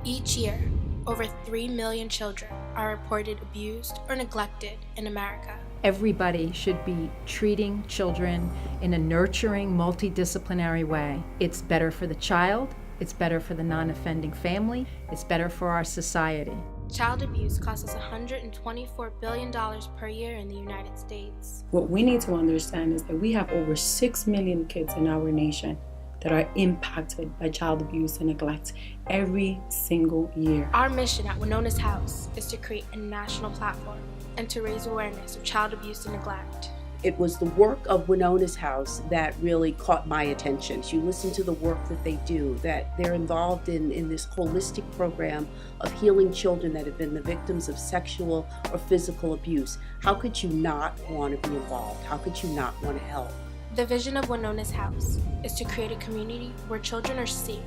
Each year, over 3 million children are reported abused or neglected in America. Everybody should be treating children in a nurturing, multidisciplinary way. It's better for the child, it's better for the non-offending family, it's better for our society. Child abuse costs us $124 billion per year in the United States. What we need to understand is that we have over 6 million kids in our nation that are impacted by child abuse and neglect every single year. Our mission at Wynona's House is to create a national platform and to raise awareness of child abuse and neglect. It was the work of Wynona's House that really caught my attention. You listen to the work that they do, that they're involved in this holistic program of healing children that have been the victims of sexual or physical abuse. How could you not want to be involved? How could you not want to help? The vision of Wynona's House is to create a community where children are safe,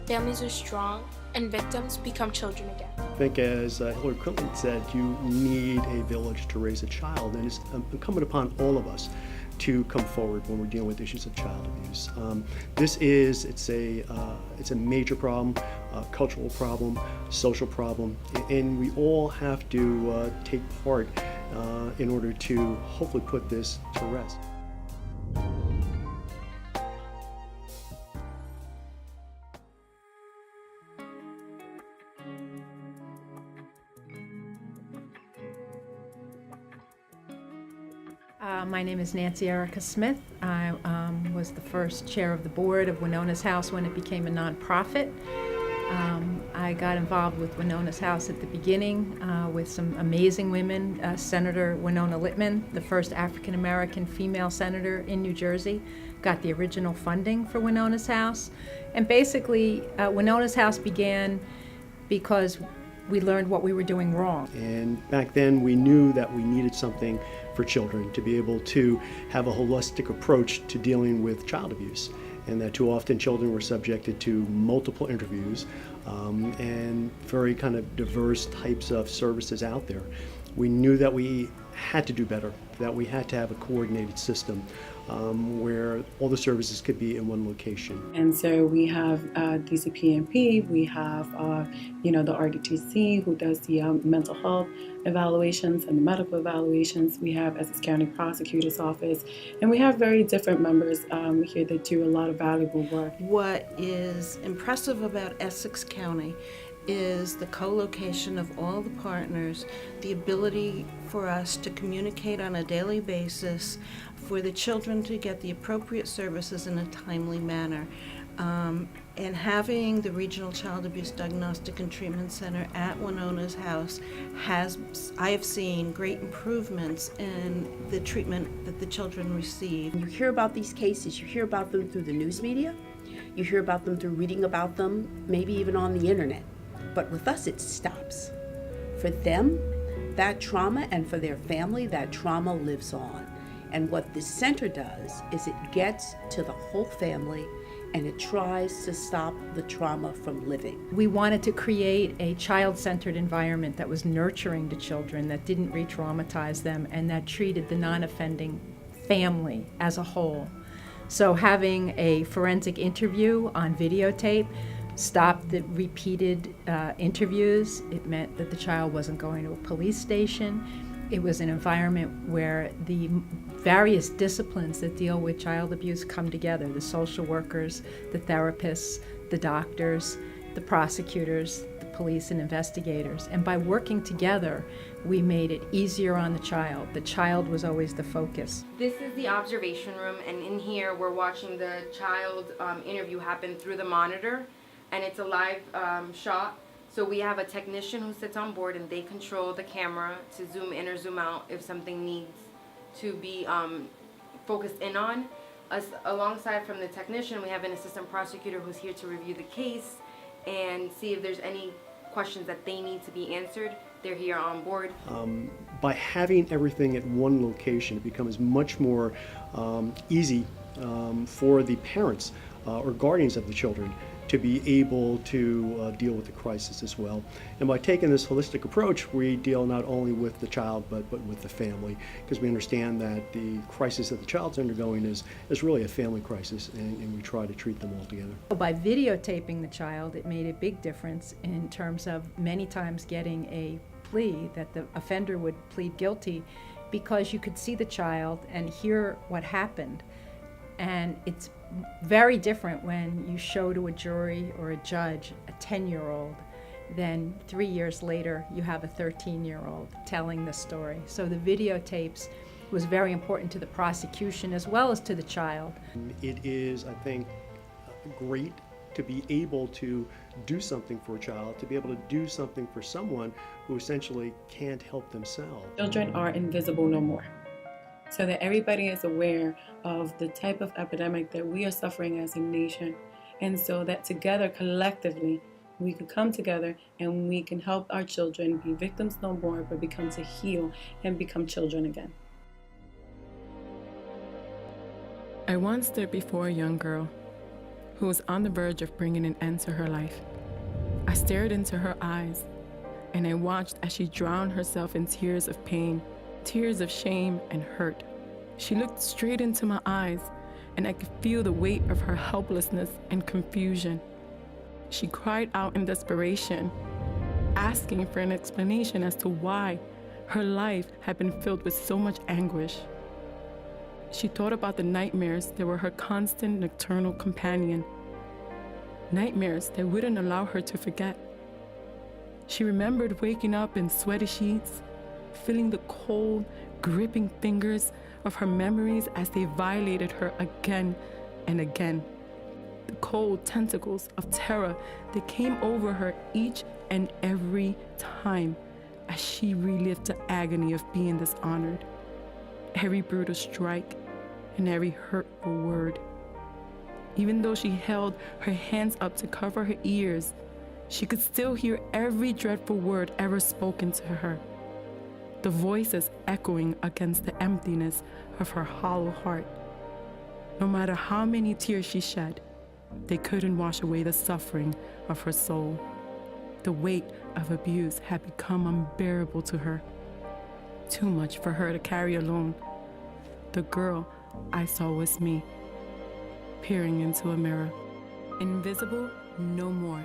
families are strong, and victims become children again. I think, as Hillary Clinton said, you need a village to raise a child, and it's incumbent upon all of us to come forward when we're dealing with issues of child abuse. It's a major problem, cultural problem, social problem, and we all have to take part in order to hopefully put this to rest. My name is Nancy Erica Smith. I was the first chair of the board of Wynona's House when it became a nonprofit. I got involved with Wynona's House at the beginning with some amazing women. Senator Wynona Littman, the first African-American female senator in New Jersey, got the original funding for Wynona's House. And basically, Wynona's House began because we learned what we were doing wrong. And back then we knew that we needed something for children to be able to have a holistic approach to dealing with child abuse, and that too often children were subjected to multiple interviews and very kind of diverse types of services out there. We knew that we had to do better, that we had to have a coordinated system where all the services could be in one location. And so we have DCPMP, we have the RDTC who does the mental health evaluations and the medical evaluations. We have Essex County Prosecutor's Office, and we have very different members here that do a lot of valuable work. What is impressive about Essex County is the co-location of all the partners, the ability for us to communicate on a daily basis, for the children to get the appropriate services in a timely manner. And having the Regional Child Abuse Diagnostic and Treatment Center at Wynona's House I have seen great improvements in the treatment that the children receive. You hear about these cases, you hear about them through the news media, you hear about them through reading about them, maybe even on the internet. But with us, it stops. For them, that trauma, and for their family, that trauma lives on. And what this center does is it gets to the whole family and it tries to stop the trauma from living. We wanted to create a child-centered environment that was nurturing to children, that didn't re-traumatize them, and that treated the non-offending family as a whole. So having a forensic interview on videotape stopped the repeated interviews. It meant that the child wasn't going to a police station. It was an environment where the various disciplines that deal with child abuse come together: the social workers, the therapists, the doctors, the prosecutors, the police and investigators. And by working together, we made it easier on the child. The child was always the focus. This is the observation room, and in here we're watching the child interview happen through the monitor, and it's a live shot. So we have a technician who sits on board, and they control the camera to zoom in or zoom out if something needs to be focused in on. Alongside from the technician, we have an assistant prosecutor who's here to review the case and see if there's any questions that they need to be answered. They're here on board. By having everything at one location, it becomes much more easy for the parents or guardians of the children to be able to deal with the crisis as well. And by taking this holistic approach, we deal not only with the child, but with the family, because we understand that the crisis that the child's undergoing is really a family crisis, and we try to treat them all together. By videotaping the child, it made a big difference in terms of many times getting a plea that the offender would plead guilty, because you could see the child and hear what happened. And it's very different when you show to a jury or a judge a 10-year-old, then 3 years later you have a 13-year-old telling the story. So the videotapes was very important to the prosecution as well as to the child. It is, I think, great to be able to do something for a child, to be able to do something for someone who essentially can't help themselves. Children are invisible no more. So that everybody is aware of the type of epidemic that we are suffering as a nation. And so that together, collectively, we can come together and we can help our children be victims no more, but become to heal and become children again. I once stood before a young girl who was on the verge of bringing an end to her life. I stared into her eyes, and I watched as she drowned herself in tears of pain, tears of shame and hurt. She looked straight into my eyes, and I could feel the weight of her helplessness and confusion. She cried out in desperation, asking for an explanation as to why her life had been filled with so much anguish. She thought about the nightmares that were her constant nocturnal companion, nightmares that wouldn't allow her to forget. She remembered waking up in sweaty sheets, feeling the cold, gripping fingers of her memories as they violated her again and again. The cold tentacles of terror that came over her each and every time as she relived the agony of being dishonored. Every brutal strike and every hurtful word. Even though she held her hands up to cover her ears, she could still hear every dreadful word ever spoken to her. The voices echoing against the emptiness of her hollow heart. No matter how many tears she shed, they couldn't wash away the suffering of her soul. The weight of abuse had become unbearable to her. Too much for her to carry alone. The girl I saw was me, peering into a mirror. Invisible no more.